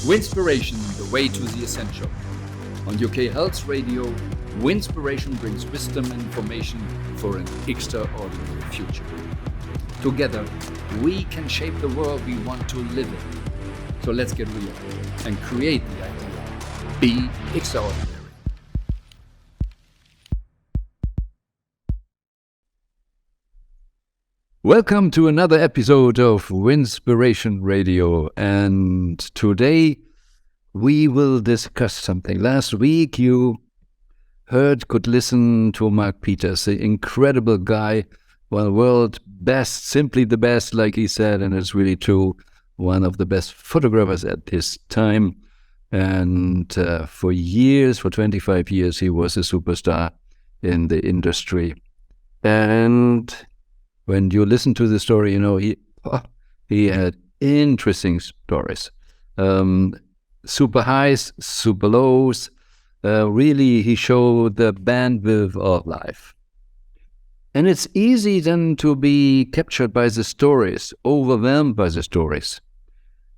Winspiration, the way to the essential. On UK Health Radio, Winspiration brings wisdom and information for an extraordinary future. Together, we can shape the world we want to live in. So let's get real and create the idea. Be extraordinary. Welcome to another episode of Winspiration Radio, and today we will discuss something. Last week you could listen to Mark Peters, the incredible guy, world best, simply the best, like he said, and it's really true, one of the best photographers at his time. And for 25 years, he was a superstar in the industry. And when you listen to the story, you know, he had interesting stories. Super highs, super lows. Really, he showed the bandwidth of life. And it's easy then to be captured by the stories, overwhelmed by the stories.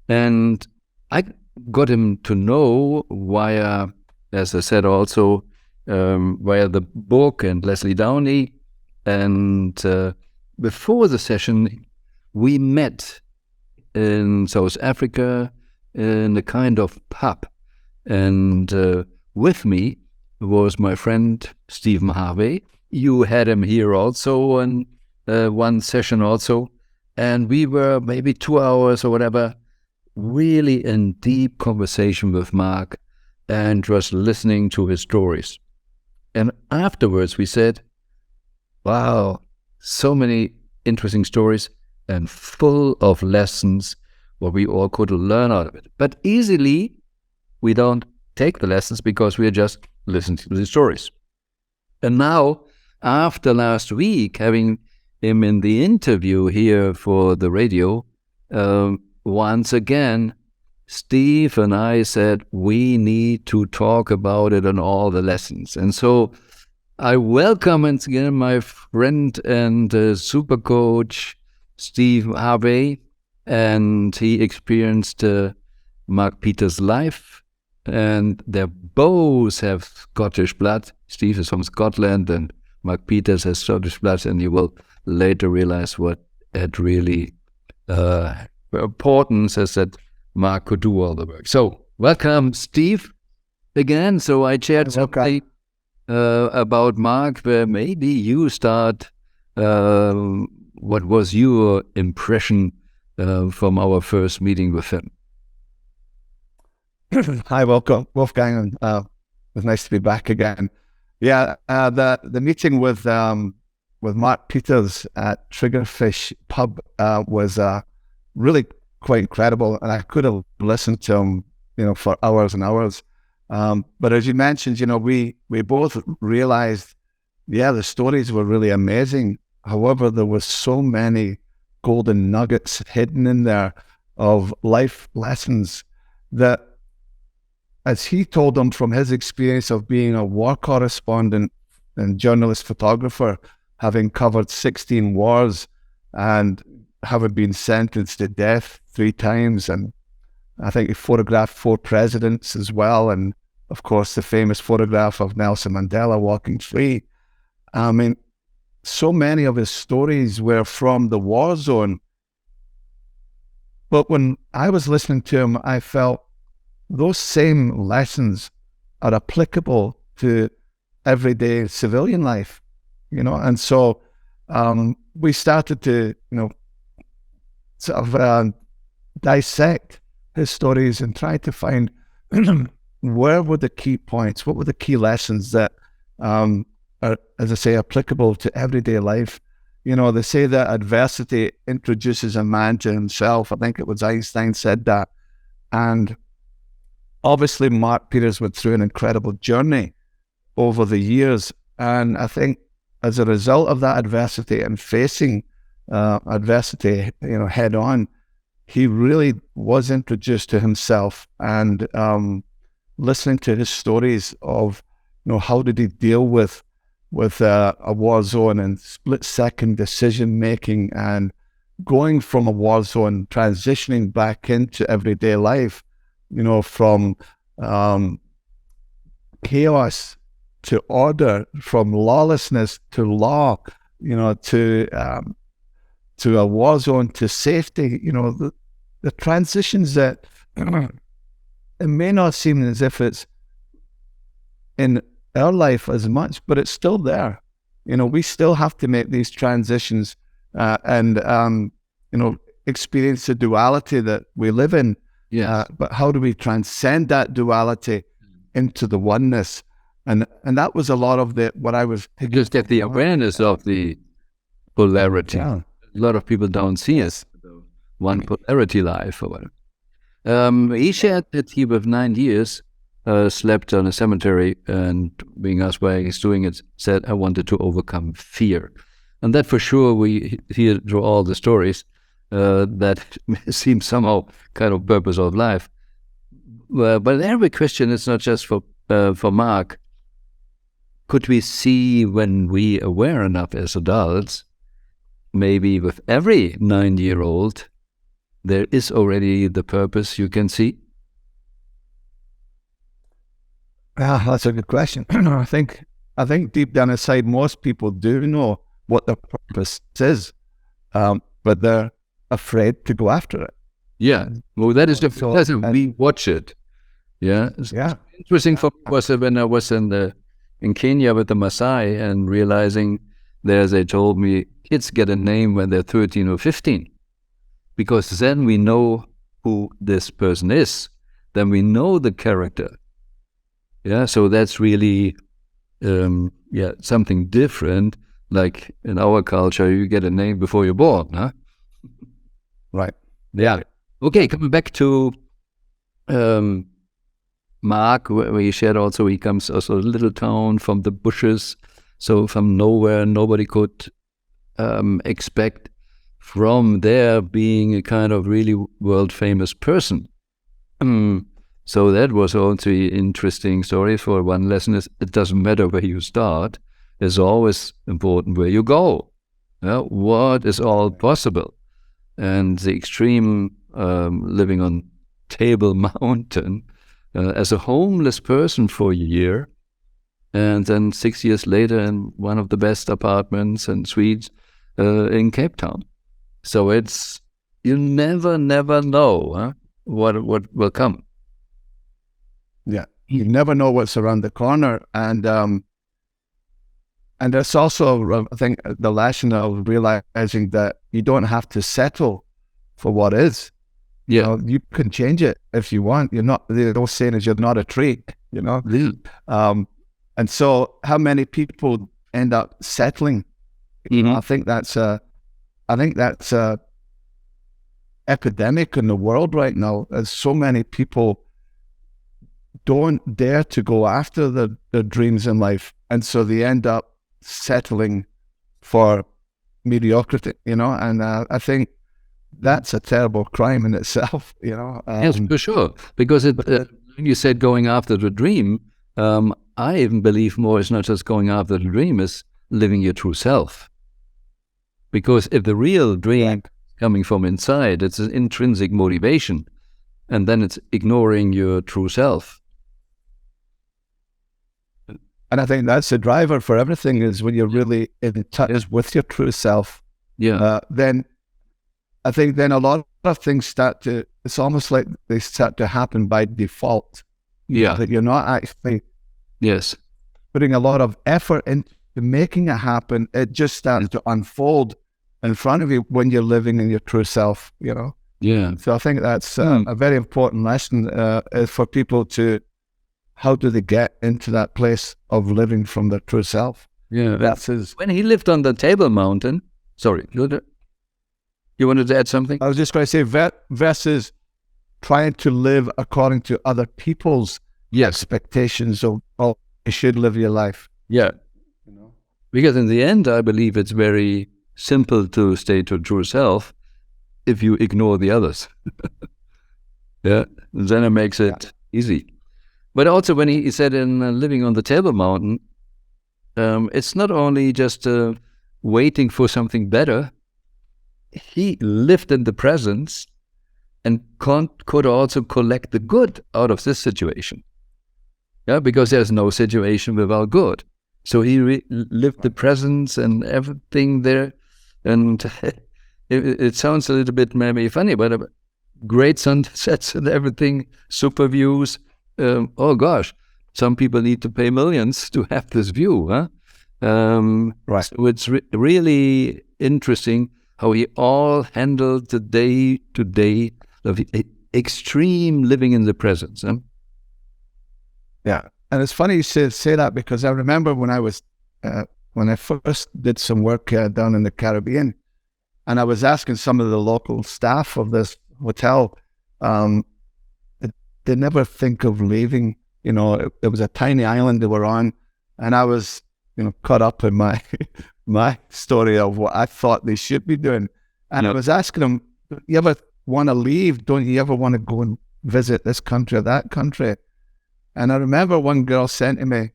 And I got him to know via, as I said also, via the book and Leslie Downey. And before the session, we met in South Africa in a kind of pub. And with me was my friend Steve Harvey. You had him here also in one session also. And we were maybe 2 hours or whatever, really in deep conversation with Mark and just listening to his stories. And afterwards we said, wow, so many interesting stories and full of lessons what we all could learn out of it. But easily we don't take the lessons because we are just listening to the stories. And now, after last week, having him in the interview here for the radio, once again, Steve and I said, we need to talk about it and all the lessons. And so I welcome once again my friend and super coach, Steve Harvey, and he experienced Mark Peters' life, and they both have Scottish blood. Steve is from Scotland, and Mark Peters has Scottish blood, and you will later realize what it really importance is that Mark could do all the work. So, welcome, Steve, again. So I shared something about Mark, where maybe you start. What was your impression from our first meeting with him? Hi, welcome, Wolfgang. It was nice to be back again. Yeah, the meeting with Mark Peters at Triggerfish Pub was really quite incredible, and I could have listened to him, for hours and hours. But as you mentioned, we both realized, the stories were really amazing. However, there was so many golden nuggets hidden in there of life lessons that, as he told them from his experience of being a war correspondent and journalist photographer, having covered 16 wars and having been sentenced to death 3 times, and I think he photographed 4 presidents as well, and of course the famous photograph of Nelson Mandela walking free. I mean, so many of his stories were from the war zone. But when I was listening to him, I felt those same lessons are applicable to everyday civilian life, and so we started to, sort of dissect his stories and try to find where were the key points, what were the key lessons that are, as I say, applicable to everyday life. They say that adversity introduces a man to himself. I think it was Einstein said that. And obviously Mark Peters went through an incredible journey over the years. And I think as a result of that adversity and facing adversity, head on, he really was introduced to himself, and listening to his stories of, how did he deal with a war zone and split-second decision-making, and going from a war zone, transitioning back into everyday life, from chaos to order, from lawlessness to law, to a war zone to safety. The transitions that it may not seem as if it's in our life as much, but it's still there. We still have to make these transitions and experience the duality that we live in. Yes. But how do we transcend that duality into the oneness? And that was a lot of what I was You just get the awareness of the polarity. Yeah. A lot of people don't see it. One polarity life or whatever. He shared that he, with 9 years, slept on a cemetery, and being asked why he's doing it, said, I wanted to overcome fear. And that for sure we hear through all the stories that seem somehow kind of purpose of life. But every question is not just for Mark. Could we see, when we aware enough as adults, maybe with every 9-year-old, there is already the purpose you can see? Yeah, that's a good question. I think deep down inside, most people do know what their purpose is, but they're afraid to go after it. Yeah, well, that is we watch it. Yeah, Yeah. Interesting for me was when I was in Kenya with the Maasai, and realizing they told me kids get a name when they're 13 or 15, because then we know who this person is. Then we know the character. Yeah, so that's really something different. Like in our culture, you get a name before you're born, huh? Right. Yeah. Okay, coming back to Mark, where he shared also, he comes also a little town from the bushes, so from nowhere, nobody could expect from there being a kind of really world famous person. So that was also an interesting story. For one lesson is, it doesn't matter where you start, it's always important where you go. What is all possible? And the extreme living on Table Mountain as a homeless person for a year, and then 6 years later in one of the best apartments and suites in Cape Town. So it's, you never know what will come. Yeah, you never know what's around the corner, and it's also, I think, the lesson of realizing that you don't have to settle for what is. Yeah, you can change it if you want. You're not. The old saying is, you're not a tree. And so, how many people end up settling? Mm-hmm. I think that's a epidemic in the world right now. As so many people don't dare to go after their dreams in life, and so they end up settling for mediocrity. And I think that's a terrible crime in itself. Yes, for sure. Because when you said going after the dream, I even believe more is not just going after the dream, is living your true self. Because if the real dream coming from inside, it's an intrinsic motivation, and then it's ignoring your true self. And I think that's the driver for everything, is when you're really in touch with your true self. Yeah. Then I think then a lot of things it's almost like they start to happen by default. Yeah. That you're not actually putting a lot of effort into making it happen. It just starts to unfold in front of you when you're living in your true self, Yeah. So I think that's a very important lesson for people to, how do they get into that place of living from their true self? Yeah. That's when he lived on the Table Mountain. Sorry, you wanted to add something? I was just going to say, versus trying to live according to other people's expectations of how you should live your life. Yeah. Because in the end, I believe it's very simple to stay to true self if you ignore the others. Yeah. Then it makes it easy. But also when he said in living on the Table Mountain, it's not only just waiting for something better. He lived in the presence and could also collect the good out of this situation. Yeah, because there's no situation without good. So he lived the presence and everything there. And it sounds a little bit maybe funny, but great sunsets and everything, super views. Oh gosh, some people need to pay millions to have this view, huh? Right. So it's really interesting how he all handled the day-to-day of extreme living in the presence. Huh? Yeah. And it's funny you say that, because I remember when I first did some work down in the Caribbean, and I was asking some of the local staff of this hotel, they never think of leaving. You know, it was a tiny island they were on, and I was, caught up in my my story of what I thought they should be doing. And I was asking them, you ever want to leave? Don't you ever want to go and visit this country or that country? And I remember one girl saying to me,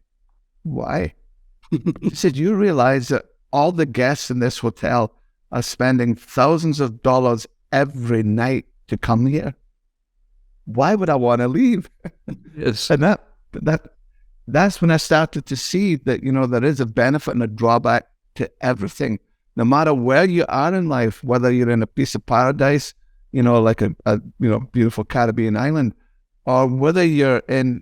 why? She said, you realize that all the guests in this hotel are spending thousands of dollars every night to come here. Why would I want to leave? Yes. And that's when I started to see that, there is a benefit and a drawback to everything. No matter where you are in life, whether you're in a piece of paradise, like a beautiful Caribbean island, or whether you're in,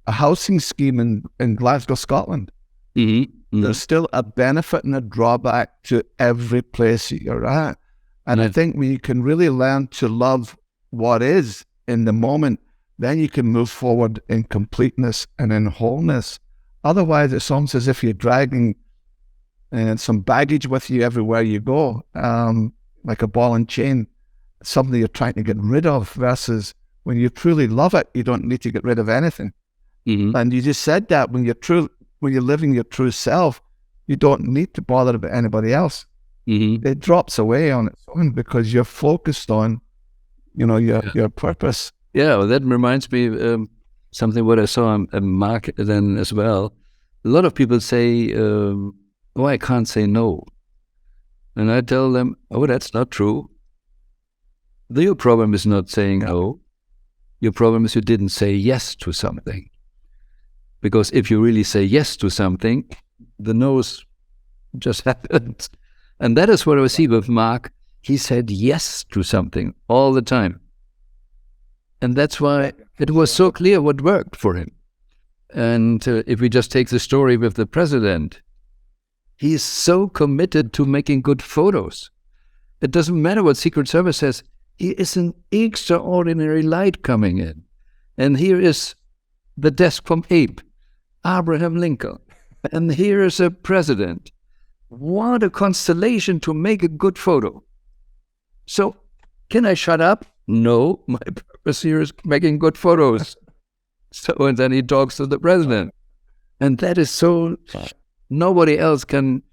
a housing scheme in Glasgow, Scotland, there's still a benefit and a drawback to every place you're at. And I think when you can really learn to love what is in the moment, then you can move forward in completeness and in wholeness. Otherwise, it's almost as if you're dragging some baggage with you everywhere you go, like a ball and chain, something you're trying to get rid of, versus when you truly love it, you don't need to get rid of anything. And you just said that when you're living your true self, you don't need to bother about anybody else. It drops away on its own because you're focused on, your purpose. Yeah, well, that reminds me something what I saw on Mark then as well. A lot of people say, oh, I can't say no. And I tell them, oh, that's not true. Your problem is not saying no. Your problem is you didn't say yes to something. Because if you really say yes to something, the no's just happens. And that is what I see with Mark. He said yes to something all the time. And that's why it was so clear what worked for him. And if we just take the story with the president, he is so committed to making good photos. It doesn't matter what Secret Service says. He is an extraordinary light coming in. And here is the desk from Abe, Abraham Lincoln. And here is a president. What a constellation to make a good photo. So, can I shut up? No, my purpose here is making good photos. So, and then he talks to the president. And that is so, nobody else can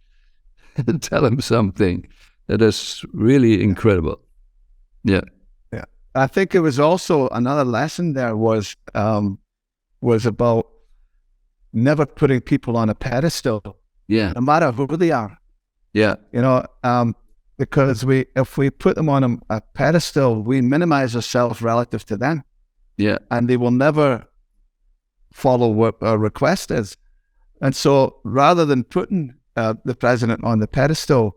tell him something. That is really incredible. Yeah. Yeah. I think it was also another lesson there was about never putting people on a pedestal. Yeah. No matter who they are. Yeah. Because if we put them on a pedestal, we minimize ourselves relative to them. Yeah. And they will never follow what our request is. And so rather than putting the president on the pedestal,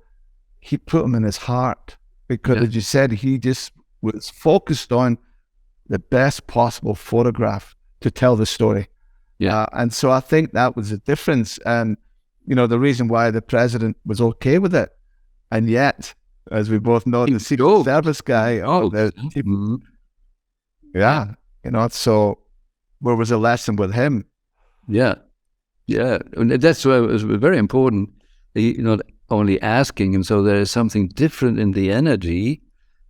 he put him in his heart. Because as you said, he just was focused on the best possible photograph to tell the story. Yeah. And so I think that was the difference. And, the reason why the president was okay with it. And yet, as we both know, the Secret Service guy, so where was the lesson with him? Yeah. Yeah. And that's why it was very important, not only asking. And so there is something different in the energy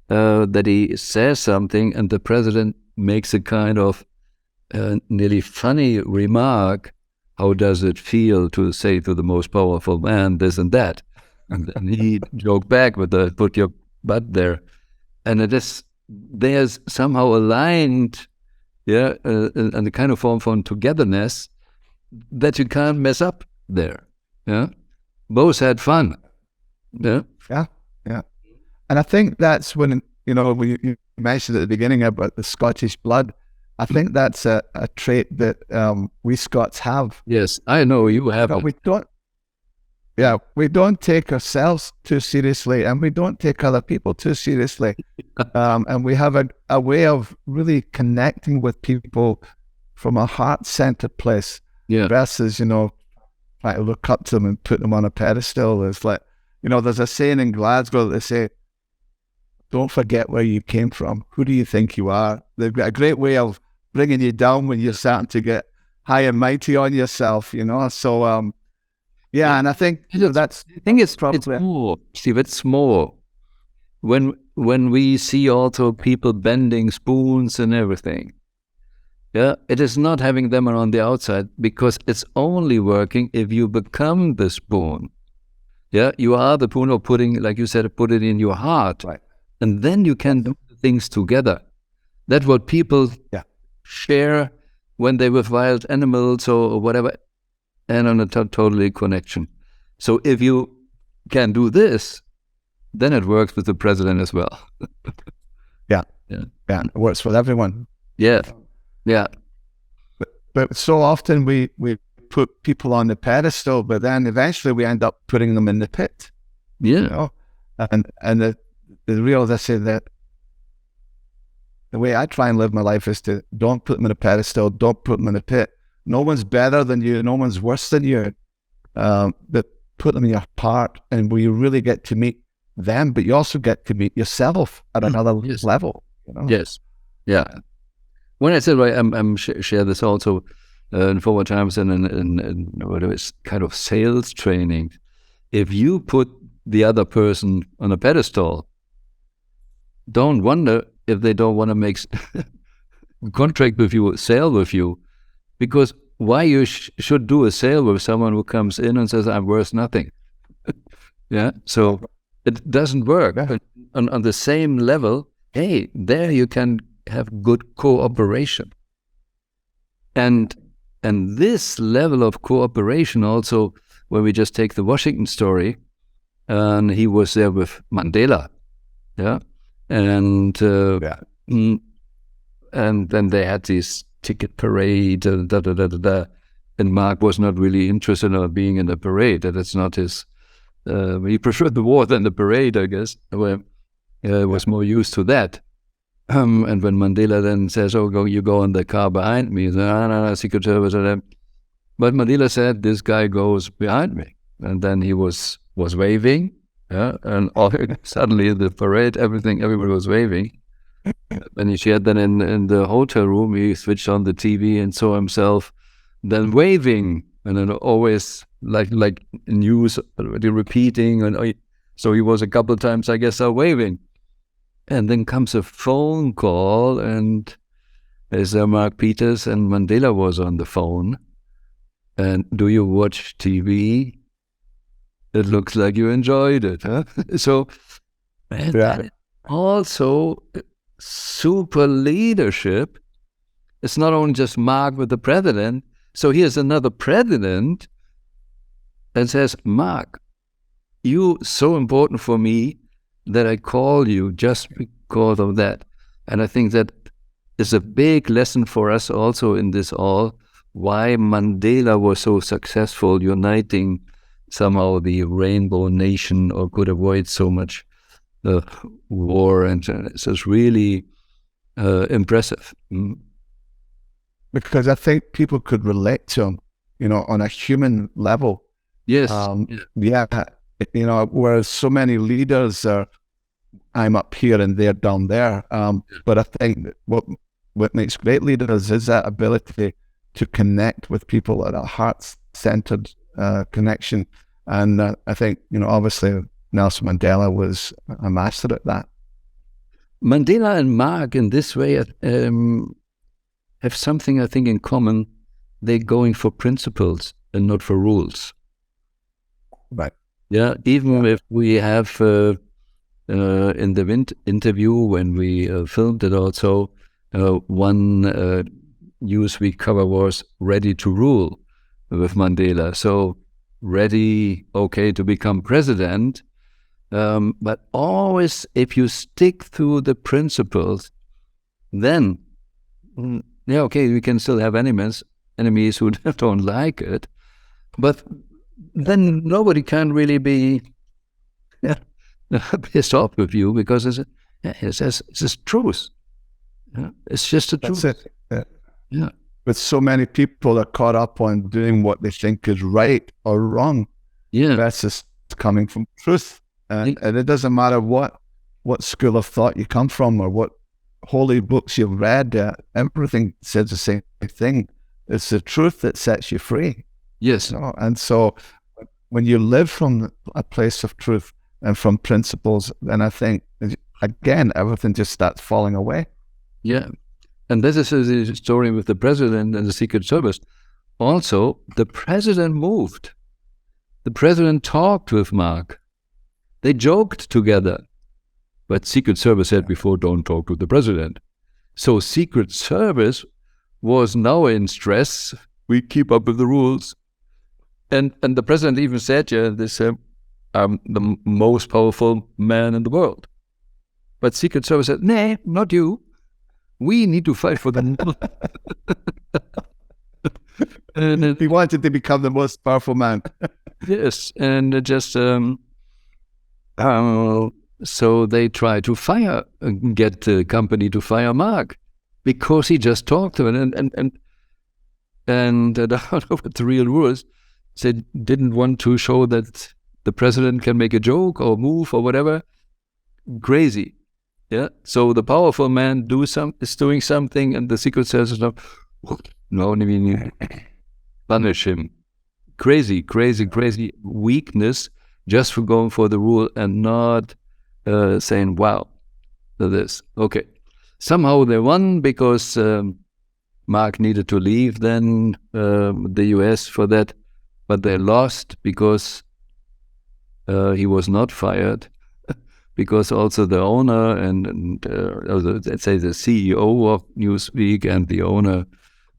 that he says something and the president makes a kind of nearly funny remark. How does it feel to say to the most powerful man this and that? And then he joked back with the put your butt there. And there's somehow aligned, and a kind of form of togetherness that you can't mess up there. Yeah. Both had fun. Yeah. Yeah. Yeah. And I think that's when, you mentioned at the beginning about the Scottish blood. I think that's a trait that we Scots have. Yes, I know you have But it. we don't take ourselves too seriously, and we don't take other people too seriously. And we have a way of really connecting with people from a heart-centered place versus, trying to look up to them and put them on a pedestal. It's like, there's a saying in Glasgow that they say, don't forget where you came from. Who do you think you are? They've got a great way of bringing you down when you're starting to get high and mighty on yourself, So, and I think it's more, Steve, it's more. When we see also people bending spoons and everything, it is not having them on the outside, because it's only working if you become the spoon. You are the spoon, or putting, like you said, put it in your heart. Right. And then you can do things together. That's what people share when they're with wild animals or whatever, and on a totally connection. So if you can do this, then it works with the president as well. Yeah, it works with everyone. Yeah. But so often we put people on the pedestal, but then eventually we end up putting them in the pit. And the real, they say that the way I try and live my life is to don't put them in a pedestal, don't put them in a pit. No one's better than you, no one's worse than you. But put them in your heart, and where you really get to meet them, but you also get to meet yourself at another level. Yes. Yeah. When I said, I'm share this also in forward times and in whatever, it's kind of sales training. If you put the other person on a pedestal, don't wonder if they don't want to make contract with you, sale with you, because why you should do a sale with someone who comes in and says, I'm worth nothing. So it doesn't work. But on the same level, hey, there you can have good cooperation. And this level of cooperation also, when we just take the Washington story, and he was there with Mandela, and then they had this ticket parade, and Mark was not really interested in being in the parade. That's not his. He preferred the war than the parade, I guess. Was more used to that. And when Mandela then says, "Oh, you go in the car behind me," no, Secret Service. But Mandela said, "This guy goes behind me," and then he was waving, and suddenly the parade, everybody was waving. And he shared then in the hotel room, he switched on the TV and saw himself then waving, and then always like news repeating, and so he was a couple of times, I guess, waving. And then comes a phone call, and there's Mark Peters, and Mandela was on the phone. And do you watch TV? It looks like you enjoyed it, huh? So, also super leadership. It's not only just Mark with the president. So here's another president and says, Mark, you so important for me that I call you just because of that. And I think that is a big lesson for us also in this all, why Mandela was so successful, uniting somehow the rainbow nation, or could avoid so much war. And so it's really impressive. Because I think people could relate to him, on a human level. Yes. Whereas so many leaders are, I'm up here and they're down there. But I think that what makes great leaders is that ability to connect with people at a heart-centered connection. And I think, obviously Nelson Mandela was a master at that. Mandela and Mark in this way have something, I think, in common. They're going for principles and not for rules. Right. Yeah, even if we have in the interview, when we filmed it also, one news we cover was ready to rule with Mandela. So ready, okay, to become president, But always, if you stick to the principles, then, yeah, okay, we can still have enemies who don't like it, but then nobody can really be pissed off with you, because it's just truth. Yeah? It's just the truth. That's it. Yeah. But so many people are caught up on doing what they think is right or wrong. Yeah. Versus coming from truth. And it doesn't matter what school of thought you come from or what holy books you've read. Everything says the same thing. It's the truth that sets you free. Yes. You know? And so when you live from a place of truth and from principles, then I think, again, everything just starts falling away. Yeah. And this is the story with the president and the Secret Service. Also, the president moved. The president talked with Mark. They joked together. But Secret Service said before, don't talk to the president. So Secret Service was now in stress. We keep up with the rules. And the president even said, yeah, this I'm the most powerful man in the world. But Secret Service said, nah, not you. We need to fight for them. And he wanted to become the most powerful man. Yes, and just so they try to get the company to fire Mark, because he just talked to him, and I don't know what the real rules. They didn't want to show that the president can make a joke or move or whatever. Crazy. Yeah, so the powerful man is doing something, and the Secret Service is punish him. Crazy weakness, just for going for the rule and not saying, wow, this. Okay. Somehow they won, because Mark needed to leave then the US for that, but they lost because he was not fired. Because also the owner and let's say the CEO of Newsweek and the owner,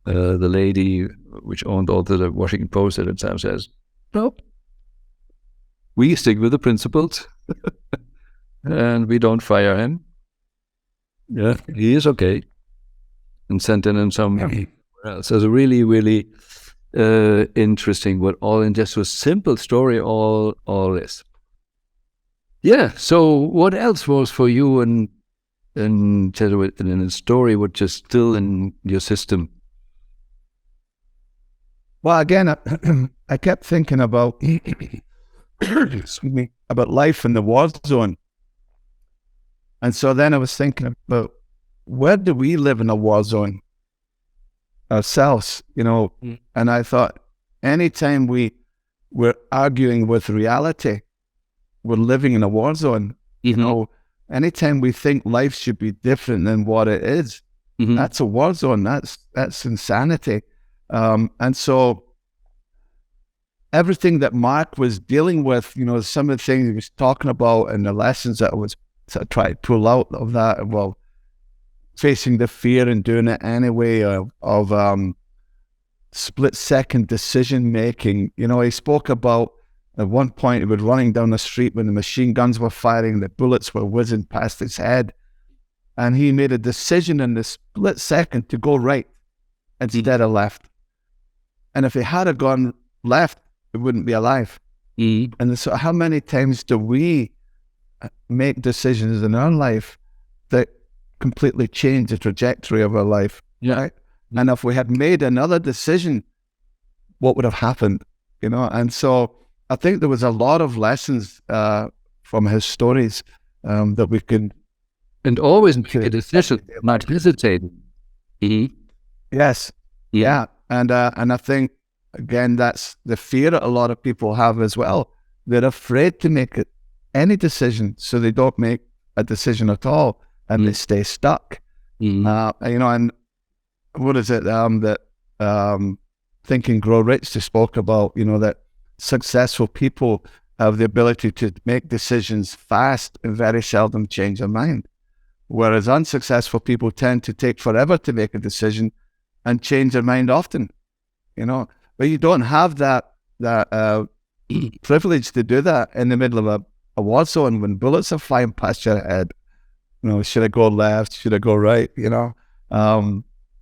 the lady which owned also the Washington Post at the time, says, nope, we stick with the principles and we don't fire him. Yeah, he is okay. And sent in some else. So it's a really, really interesting, but all in just a simple story, all this. Yeah, so what else was for you in a story which is still in your system? Well, again, I kept thinking about excuse me, about life in the war zone. And so then I was thinking about, where do we live in a war zone ourselves, you know? And I thought, anytime we're arguing with reality, we're living in a war zone. You know, anytime we think life should be different than what it is, that's a war zone. That's insanity. And so everything that Mark was dealing with, you know, some of the things he was talking about and the lessons that I was trying to pull out of that, well, facing the fear and doing it anyway, of split-second decision-making. You know, he spoke about, at one point, he was running down the street when the machine guns were firing, the bullets were whizzing past his head, and he made a decision in the split second to go right instead of left. And if he had gone left, he wouldn't be alive. And so how many times do we make decisions in our life that completely change the trajectory of our life? Right? And if we had made another decision, what would have happened? You know, and so I think there was a lot of lessons from his stories that we could... And always make a decision, not hesitating. Yes. Yeah. And I think, again, that's the fear that a lot of people have as well. They're afraid to make any decision, so they don't make a decision at all, and they stay stuck. You know, and what is it that Think and Grow Rich just spoke about, you know, that successful people have the ability to make decisions fast and very seldom change their mind. Whereas unsuccessful people tend to take forever to make a decision and change their mind often, you know. But you don't have that privilege to do that in the middle of a war zone when bullets are flying past your head. Should I go left? Should I go right?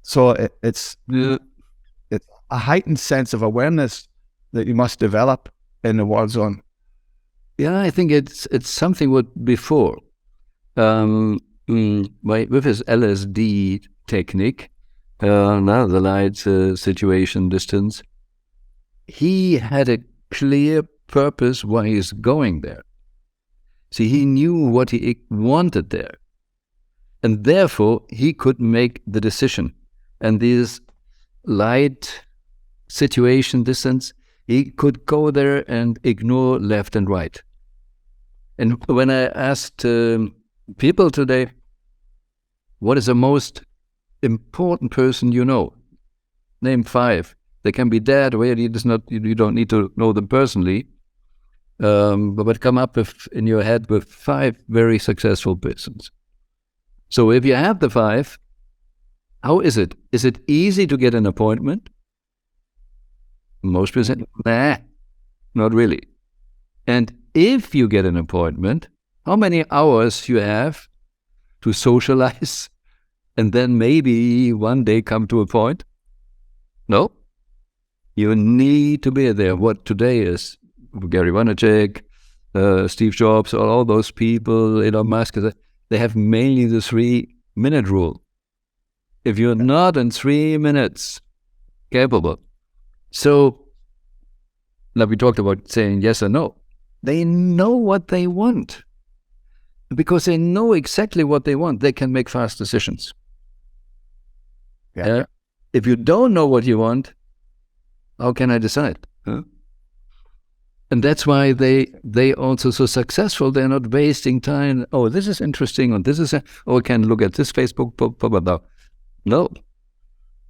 So it's a heightened sense of awareness that you must develop in the war zone. Yeah, I think it's something what before, with his LSD technique, now the light situation distance, he had a clear purpose why he's going there. See, he knew what he wanted there. And therefore, he could make the decision. And this light situation distance, he could go there and ignore left and right. And when I asked people today, what is the most important person you know? Name 5. They can be dead, or you don't need to know them personally. But come up with, in your head, with 5 very successful persons. So if you have the 5, how is it? Is it easy to get an appointment? Most people say, nah, not really. And if you get an appointment, how many hours you have to socialize and then maybe one day come to a point? No. You need to be there. What today is Gary Vaynerchuk, Steve Jobs, all those people, Elon Musk, they have mainly the 3-minute rule. If you're not in 3 minutes capable. So, like we talked about saying yes or no. They know what they want. Because they know exactly what they want, they can make fast decisions. Yeah. If you don't know what you want, how can I decide? Huh? And that's why they also so successful. They're not wasting time. Oh, this is interesting. Or this is, I can look at this Facebook, blah, blah, blah. No.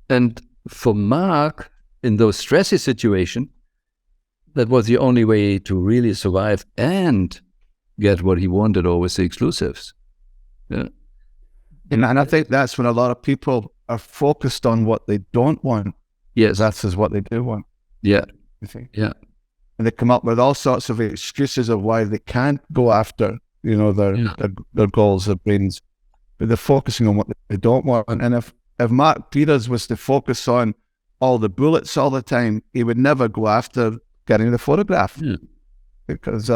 And for Mark, in those stressy situations, that was the only way to really survive and get what he wanted, always the exclusives. Yeah. And I think that's when a lot of people are focused on what they don't want. Yes. That's what they do want. Yeah. You think? Yeah. And they come up with all sorts of excuses of why they can't go after, their goals, their dreams. But they're focusing on what they don't want. And if Mark Peters was to focus on all the bullets all the time, he would never go after getting the photograph. Yeah. Because,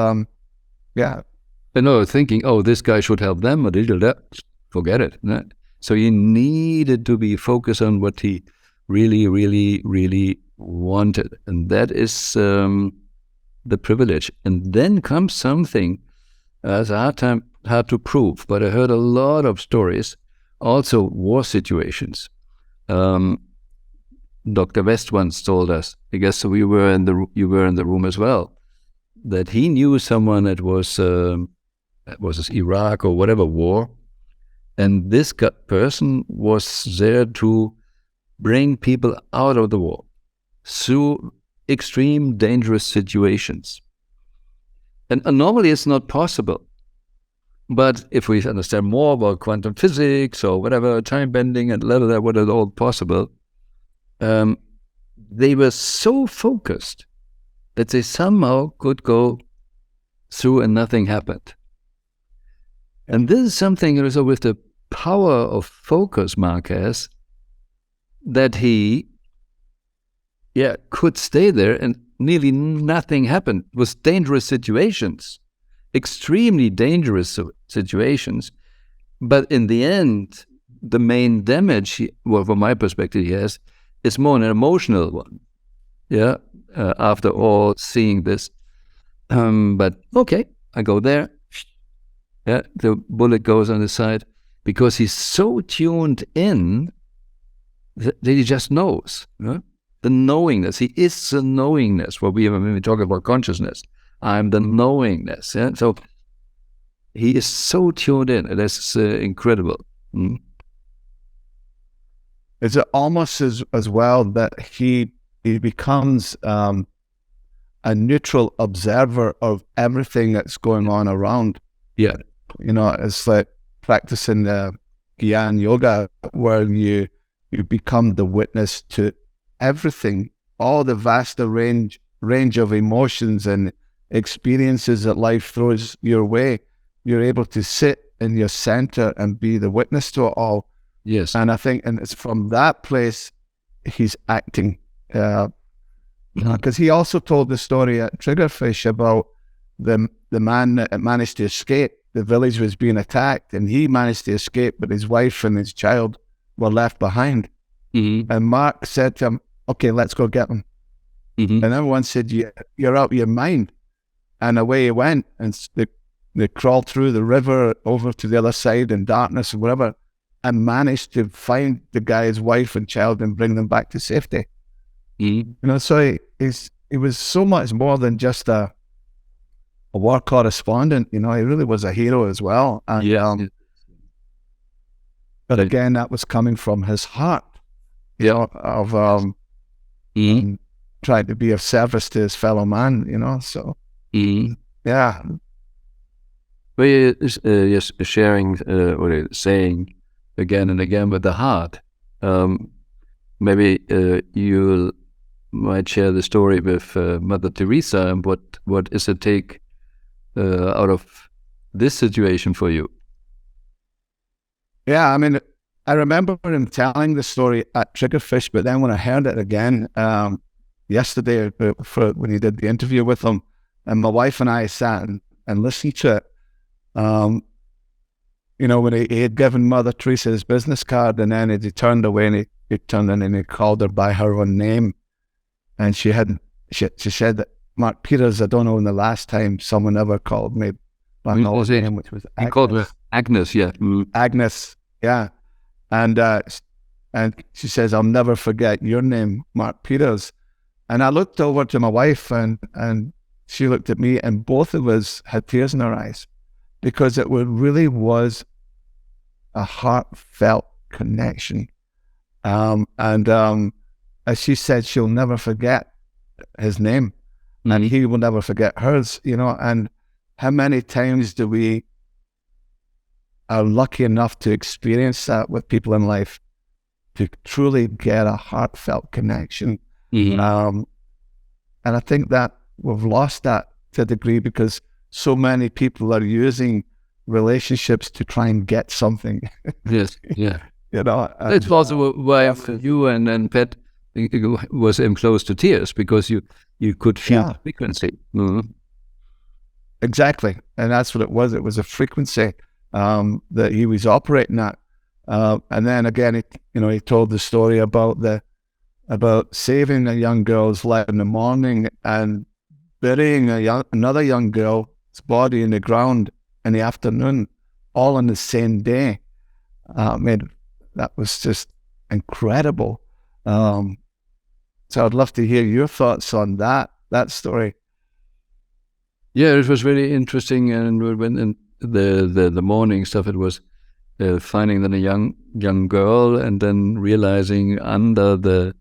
thinking, this guy should help them, or forget it. Right? So he needed to be focused on what he really, really, really wanted. And that is the privilege. And then comes something as hard to prove, but I heard a lot of stories, also war situations. Dr. West once told us, I guess you were in the room as well, that he knew someone that was Iraq or whatever war, and this person was there to bring people out of the war through extreme dangerous situations. And normally it's not possible. But if we understand more about quantum physics or whatever, time bending and what is all possible, they were so focused that they somehow could go through and nothing happened. And this is something also with the power of focus Mark has, that he could stay there and nearly nothing happened. It was dangerous situations, extremely dangerous situations. But in the end, the main damage, from my perspective, he has, is more an emotional one. Yeah, after all, seeing this. But okay, I go there. Yeah, the bullet goes on the side because he's so tuned in that he just knows. Yeah? The knowingness. He is the knowingness. When we talk about consciousness, I'm the knowingness. Yeah? So he is so tuned in. And that's incredible. Mm. Is it almost as well that he becomes a neutral observer of everything that's going on around? Yeah. It's like practicing Gyan Yoga, where you become the witness to everything, all the vast range of emotions and experiences that life throws your way, you're able to sit in your center and be the witness to it all. Yes. And I think, and it's from that place he's acting. Because he also told the story at Triggerfish about the man that managed to escape. The village was being attacked, and he managed to escape, but his wife and his child were left behind. And Mark said to him, "Okay, let's go get them." And everyone said, "You're out of your mind." And away he went, and they crawled through the river over to the other side in darkness and whatever, and managed to find the guy's wife and child and bring them back to safety. So he was so much more than just a war correspondent. He really was a hero as well. And, but again, that was coming from his heart, of trying to be of service to his fellow man. So yeah. Well, yes, sharing what saying again and again with the heart. Maybe you might share the story with Mother Teresa, and what is a take out of this situation for you? Yeah, I mean, I remember him telling the story at Triggerfish, but then when I heard it again yesterday when he did the interview with him, and my wife and I sat and listened to it, when he had given Mother Teresa his business card, and then he turned away and he turned in and he called her by her own name. And she said that, "Mark Peters, I don't know when the last time someone ever called me by my own name," which was Agnes. He called her Agnes, yeah. Agnes, yeah. And she says, "I'll never forget your name, Mark Peters." And I looked over to my wife and she looked at me, and both of us had tears in our eyes, because it really was a heartfelt connection. As she said, she'll never forget his name, and he will never forget hers, and how many times do we are lucky enough to experience that with people in life, to truly get a heartfelt connection. And I think that we've lost that to a degree, because so many people are using relationships to try and get something. Yes, yeah. It's also why you and Pat was close to tears, because you could feel the frequency. Exactly, and that's what it was. It was a frequency that he was operating at. And then again, he told the story about saving a young girl's life in the morning and burying another young girl's body in the ground in the afternoon, all on the same day. That was just incredible. So I'd love to hear your thoughts on that story. Yeah, it was really interesting. And when in the morning stuff, it was finding then a young girl, and then realizing under the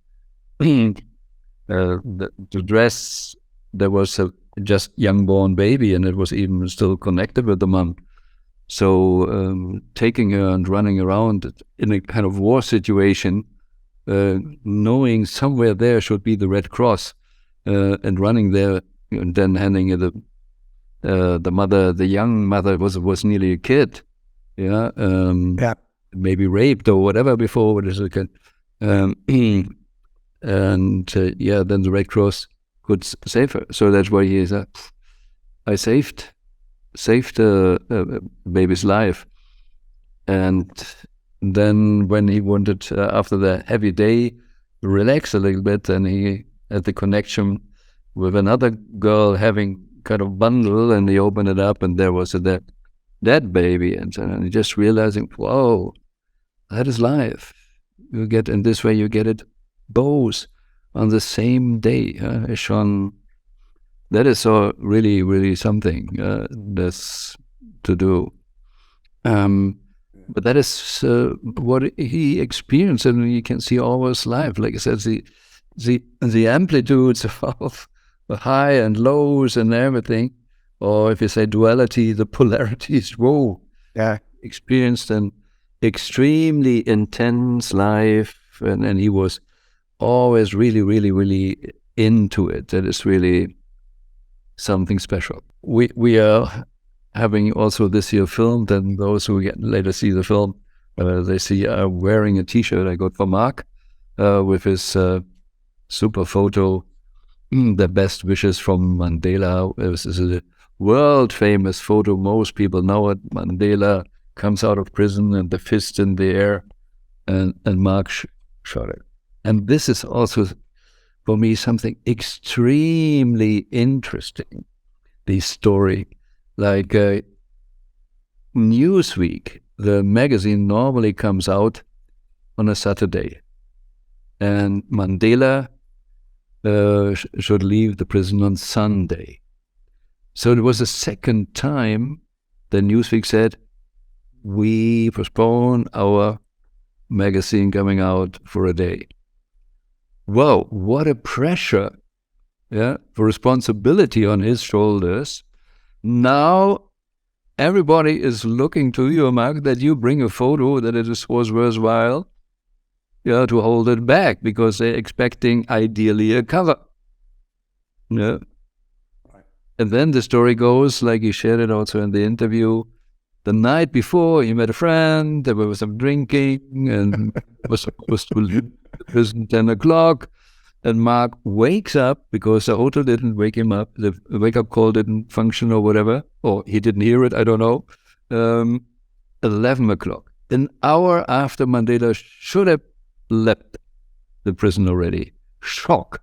dress there was a just young born baby, and it was even still connected with the mom. So taking her and running around in a kind of war situation, knowing somewhere there should be the Red Cross, and running there, and then handing her the mother, the young mother was nearly a kid, maybe raped or whatever before it was a kid, and then the Red Cross could save her. So that's why he said, "I saved a baby's life." And then when he wanted, after the heavy day, relax a little bit, and he had the connection with another girl having kind of bundle, and he opened it up, and there was a dead baby, and just realizing, whoa, that is life. You get, in this way, you get it both on the same day, Sean. That is so really, really something that's to do. But that is what he experienced, and you can see all his life. Like I said, the amplitudes of the high and lows and everything, or if you say duality, the polarities. Whoa! Yeah, experienced an extremely intense life, and he was always really, really, really into it. That is really something special. We are having also this year filmed, and those who later see the film, they see wearing a T-shirt I got for Mark with his super photo, the best wishes from Mandela. This is a world famous photo. Most people know it. Mandela comes out of prison and the fist in the air, and Mark shot it. And this is also, for me, something extremely interesting. The story, like Newsweek, the magazine normally comes out on a Saturday, and Mandela should leave the prison on Sunday. So it was the second time the Newsweek said, we postpone our magazine coming out for a day. Wow, what a pressure, for responsibility on his shoulders. Now everybody is looking to you, Mark, that you bring a photo that it was worthwhile, to hold it back, because they're expecting ideally a cover. Yeah. Right. And then the story goes, like you shared it also in the interview, the night before he met a friend, there was some drinking, and was supposed to leave the prison 10 o'clock. And Mark wakes up because the hotel didn't wake him up. The wake-up call didn't function or whatever. Or he didn't hear it, I don't know. 11 o'clock. An hour after Mandela should have left the prison already. Shock.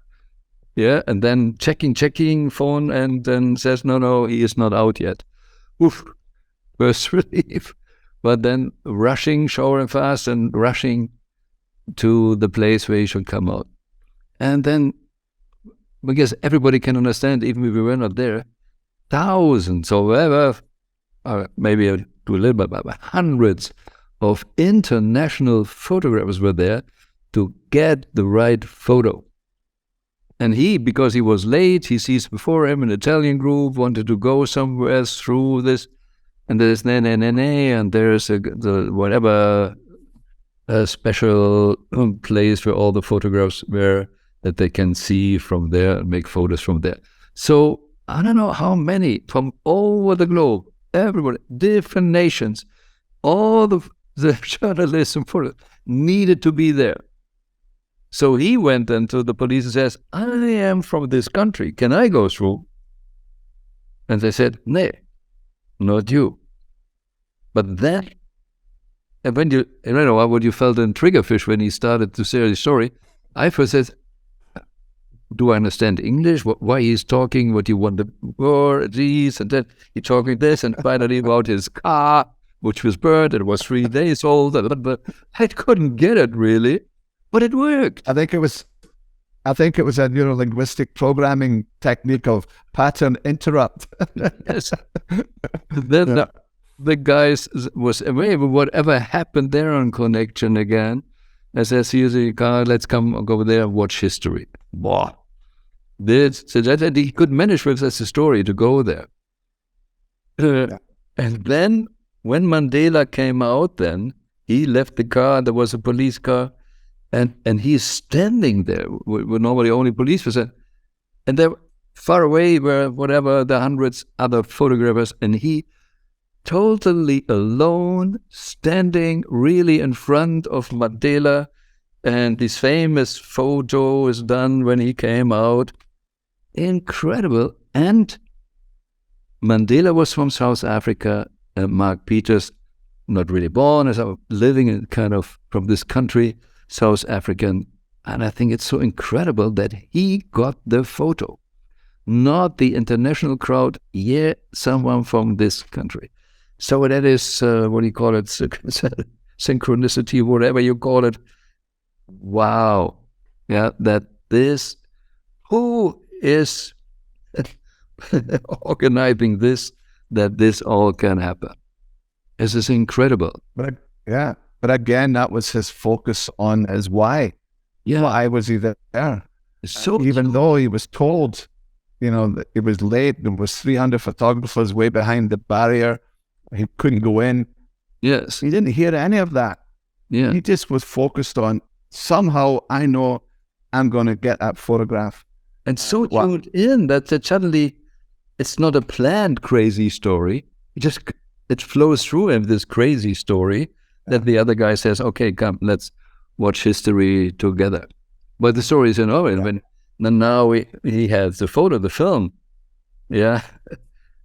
Yeah, and then checking phone, and then says, no, he is not out yet. Oof. First relief. But then rushing, showering fast, and rushing to the place where he should come out. And then, because everybody can understand, even if we were not there, thousands or whatever, or maybe too little, but hundreds of international photographers were there to get the right photo. And he, because he was late, he sees before him an Italian group, wanted to go somewhere through this, and there's and there's a special place where all the photographs were, that they can see from there and make photos from there. So I don't know how many from all over the globe, everybody, different nations, all the journalists and photographers needed to be there. So he went then to the police and says, I am from this country, can I go through? And they said, no, not you. But then, and when you know what you felt in Triggerfish when he started to share his story, I first said, do I understand English? Why he's talking, what you want for these, and then he talking this, and finally about his car, which was burned, it was 3 days old, but I couldn't get it really, but it worked. I think it was a neuro-linguistic programming technique of pattern interrupt. Yes. Then the guys was away, but whatever happened there on connection again, I says, here's the car, let's go there and watch history. Wow. So that he could manage with us a story to go there. And then when Mandela came out, then he left the car, there was a police car, and he's standing there with normally only police person, and they're far away were whatever the hundreds other photographers, and he totally alone, standing really in front of Mandela, and this famous photo is done when he came out. Incredible. And Mandela was from South Africa, and Mark Peters, not really born, as living in kind of from this country, South African. And I think it's so incredible that he got the photo. Not the international crowd, someone from this country. So that is, what do you call it, synchronicity, whatever you call it. Wow. Yeah, that this, who is organizing this, that this all can happen. This is incredible. But again, that was his focus on his why. Yeah. Why was he there? So even though he was told, that it was late, there was 300 photographers way behind the barrier, he couldn't go in. Yes. He didn't hear any of that. Yeah. He just was focused on, somehow I know I'm going to get that photograph. And so tuned in that suddenly it's not a planned crazy story. It flows through him, this crazy story that the other guy says, okay, come, let's watch history together. But the story is, when now he has the photo, the film, and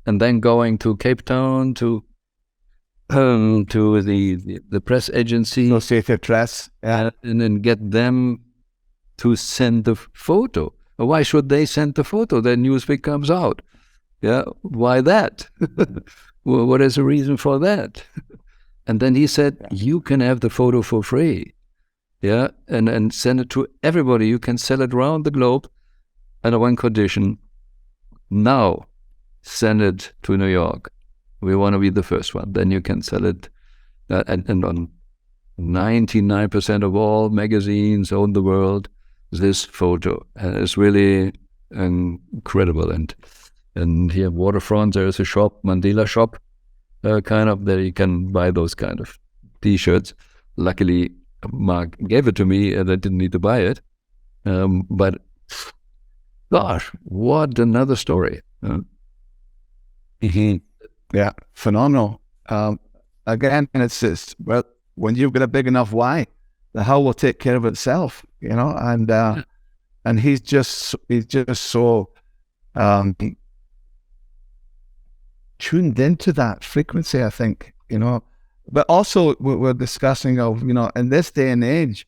then going to Cape Town to the press agency, Associated Press, and then get them to send the photo. Why should they send the photo? Then Newsweek comes out. Yeah, why that? Well, what is the reason for that? And then he said, you can have the photo for free. Yeah, and send it to everybody. You can sell it around the globe under one condition. Now, send it to New York. We want to be the first one. Then you can sell it. And on 99% of all magazines in the world, this photo. And it's really incredible. And here waterfront, there's a shop, Mandela shop, kind of, there you can buy those kind of T-shirts. Luckily, Mark gave it to me and I didn't need to buy it. But gosh, what another story. Yeah, phenomenal. Again, it's just, well, when you've got a big enough why, the how will take care of itself, and he's just so tuned into that frequency, I think, but also we're discussing of, in this day and age,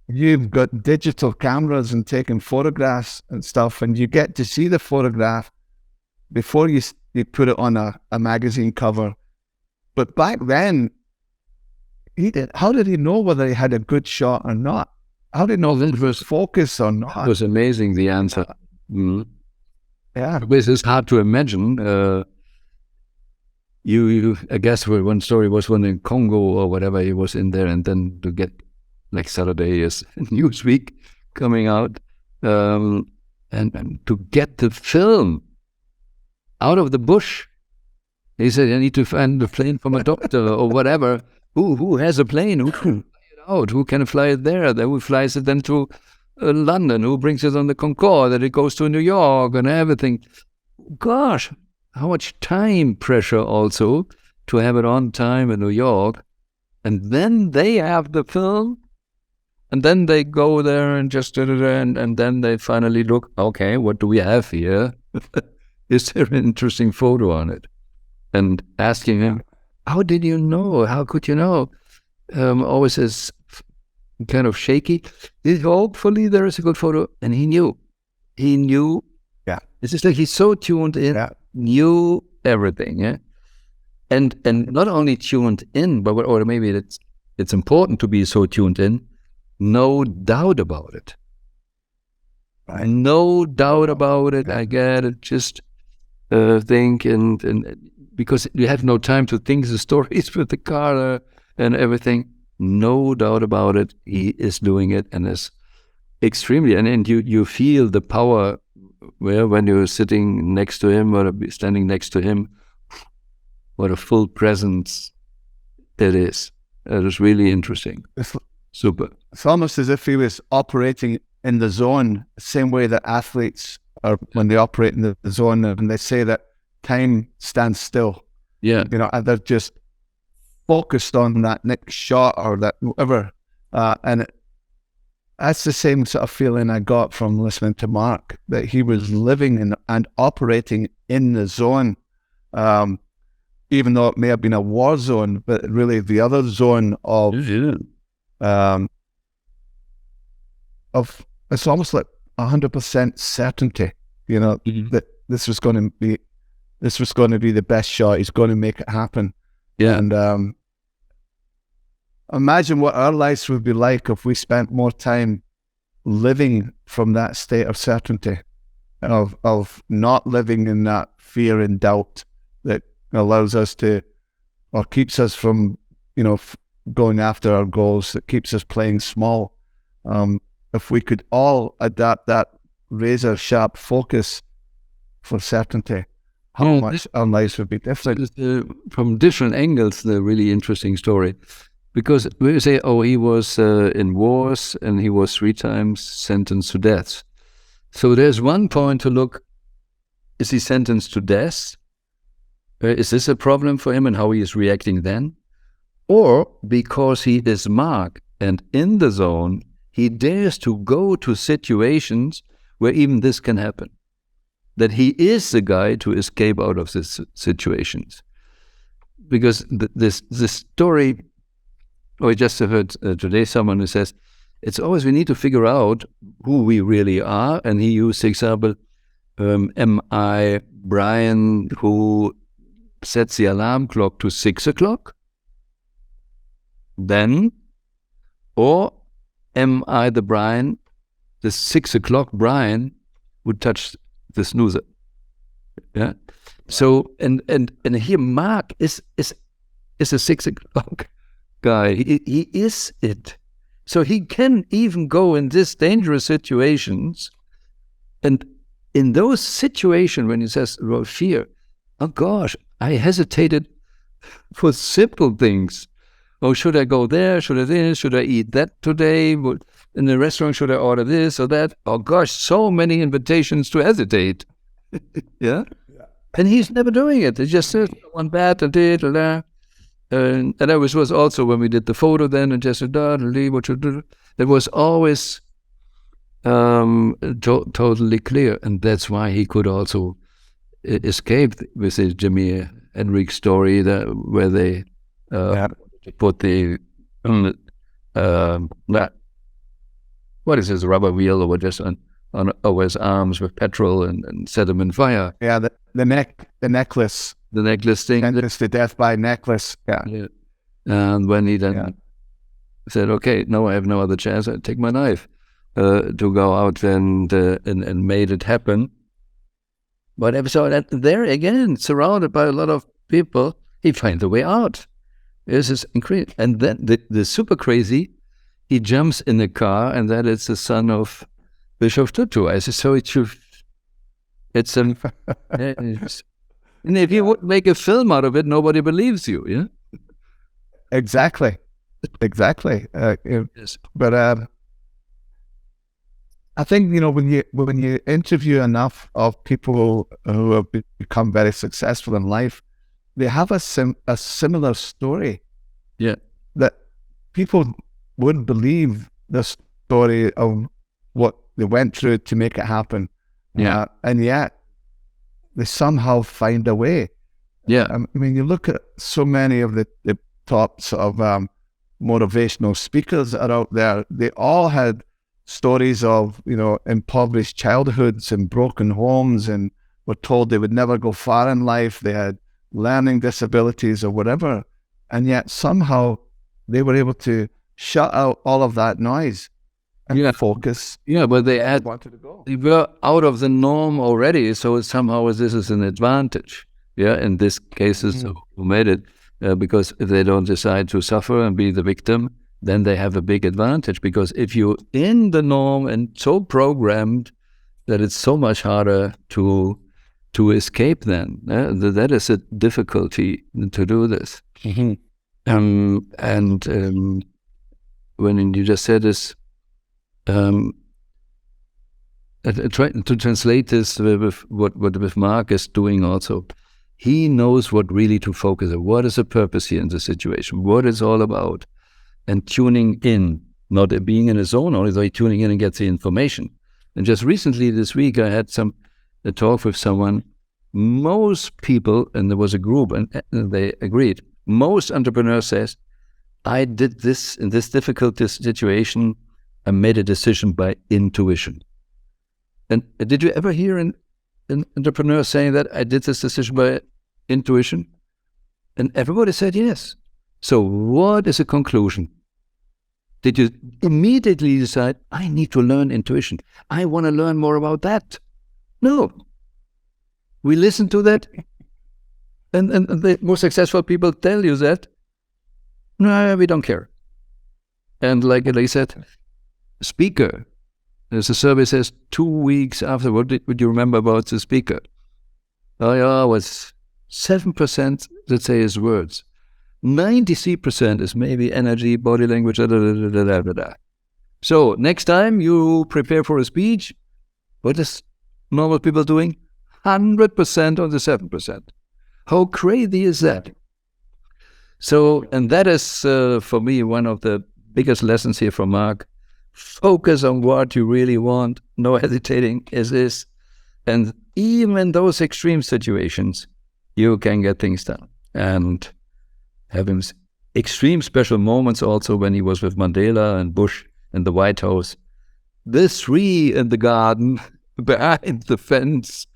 you've got digital cameras and taking photographs and stuff, and you get to see the photograph before you put it on a magazine cover. But back then, how did he know whether he had a good shot or not? How did he know if it was focus or not? It was amazing, the answer. Yeah. This is hard to imagine. I guess one story was when in Congo or whatever, he was in there, and then to get, like Saturday is Newsweek coming out, and to get the film out of the bush. He said, I need to find the plane from a doctor or whatever. Who has a plane? Who can fly it out? Who can fly it there? Then who flies it then to London? Who brings it on the Concorde? That it goes to New York and everything. Gosh, how much time pressure also to have it on time in New York. And then they have the film. And then they go there and just and then they finally look, okay, what do we have here? Is there an interesting photo on it? And asking him, how did you know? How could you know? Always is kind of shaky. Hopefully there is a good photo. And he knew. Yeah. It's just like he's so tuned in, knew everything. Yeah. And not only tuned in, but or maybe it's important to be so tuned in. No doubt about it. Right. No doubt about it. I get it. Just think and because you have no time to think the stories with the car and everything. No doubt about it. He is doing it and is extremely. And you feel the power when you're sitting next to him or standing next to him. What a full presence it is. It is really interesting. Super. It's almost as if he was operating in the zone, the same way that athletes are when they operate in the zone, and they say that time stands still. Yeah. And they're just focused on that next shot or that whatever. And that's the same sort of feeling I got from listening to Mark, that he was living and operating in the zone, even though it may have been a war zone, but really the other zone of it's almost like 100% certainty, that this was going to be the best shot. He's going to make it happen. Yeah. And imagine what our lives would be like if we spent more time living from that state of certainty, of not living in that fear and doubt that allows us to, or keeps us from, going after our goals, that keeps us playing small. If we could all adapt that razor sharp focus for certainty, how much our lives would be different. From different angles, the really interesting story. Because we say, he was in wars and he was 3 times sentenced to death. So there's one point to look, is he sentenced to death? Is this a problem for him and how he is reacting then? Or because he is Mark and in the zone, he dares to go to situations where even this can happen. That he is the guy to escape out of these situations. Because this story, I just heard today someone who says, it's always we need to figure out who we really are. And he used the example, am I Brian who sets the alarm clock to 6 o'clock? Then, or am I the Brian, the 6 o'clock Brian would touch the snoozer? Yeah. Right. So and here Mark is a 6 o'clock guy. He is it. So he can even go in these dangerous situations, and in those situations when he says about fear, oh gosh, I hesitated for simple things. Oh, should I go there? Should I this? Should I eat that today? In the restaurant, should I order this or that? Oh gosh, so many invitations to hesitate. Yeah? And he's never doing it. He just says, one bad, I did, and that was also when we did the photo then, and just said, what you do. It was always totally clear. And that's why he could also escape with the Jimi Hendrix story where they put the what is this, rubber wheel or just on over his arms with petrol and set him in fire. Yeah, the necklace. The necklace thing. Sentenced to death by necklace. Yeah. And when he then said, okay, no, I have no other chance, I take my knife to go out and made it happen. But I saw that there again, surrounded by a lot of people, he finds a way out. This is incredible. And then the super crazy, he jumps in the car, and that is the son of Bishop Tutu. I said, so it's and if you would make a film out of it, nobody believes you, yeah? Exactly. Yes. But I think, when you interview enough of people who have become very successful in life, they have a similar story. Yeah. That people wouldn't believe the story of what they went through to make it happen. Yeah. And yet they somehow find a way. Yeah. I mean, you look at so many of the top sort of motivational speakers that are out there, they all had stories of, impoverished childhoods and broken homes, and were told they would never go far in life. They had learning disabilities or whatever. And yet somehow they were able to shut out all of that noise and focus. Yeah, but they wanted to go. They were out of the norm already, so somehow this is an advantage. Yeah, in this cases, who made it, because if they don't decide to suffer and be the victim, then they have a big advantage. Because if you're in the norm and so programmed that it's so much harder to escape, then that is a difficulty to do this. When you just said this, try to translate this with what Mark is doing also. He knows what really to focus on. What is the purpose here in the situation? What it's all about? And tuning in, not being in a zone only, though tuning in and gets the information. And just recently this week, I had a talk with someone. Most people, and there was a group, and they agreed, most entrepreneurs says, I did this in this difficult situation, I made a decision by intuition. And did you ever hear an entrepreneur saying that I did this decision by intuition? And everybody said yes. So what is the conclusion? Did you immediately decide, I need to learn intuition, I want to learn more about that? No. We listen to that, and the most successful people tell you that, no, we don't care. And like I said, speaker, there's a survey says 2 weeks after, what would you remember about the speaker? Oh yeah, it was 7% that say his words. 93% is maybe energy, body language, So next time you prepare for a speech, what is normal people doing? 100% on the 7%. How crazy is that? So, and that is, for me, one of the biggest lessons here from Mark. Focus on what you really want, no hesitating, is this. And even in those extreme situations, you can get things done. And having extreme special moments also when he was with Mandela and Bush in the White House. The tree in the garden, behind the fence,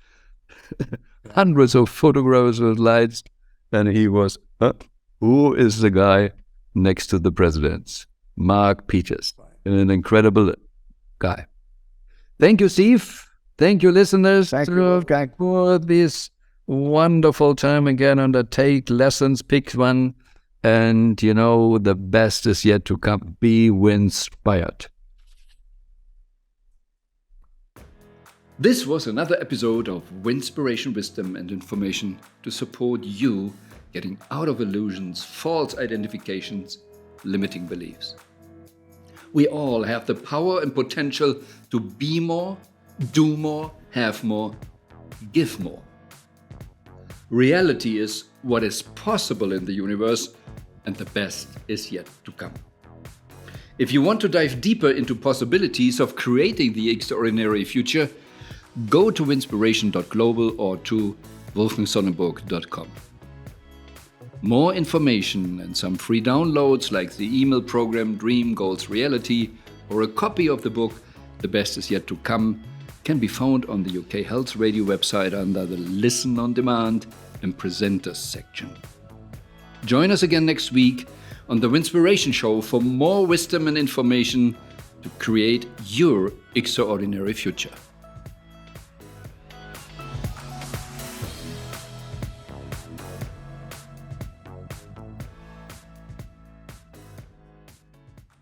hundreds of photographs with lights, and he was, who is the guy next to the presidents? Mark Peters, an incredible guy. Thank you, Steve. Thank you, listeners. Thank you, Wolfgang. For this wonderful time again on the Take Lessons, pick one. And, the best is yet to come. Be Winspired. This was another episode of Winspiration, Wisdom and Information to support you getting out of illusions, false identifications, limiting beliefs. We all have the power and potential to be more, do more, have more, give more. Reality is what is possible in the universe, and the best is yet to come. If you want to dive deeper into possibilities of creating the extraordinary future, go to winspiration.global or to wolfgangsonnenburg.com. More information and some free downloads like the email program Dream Goals Reality or a copy of the book The Best Is Yet to Come can be found on the UK Health Radio website under the Listen on Demand and Presenters section. Join us again next week on the Winspiration Show for more wisdom and information to create your extraordinary future.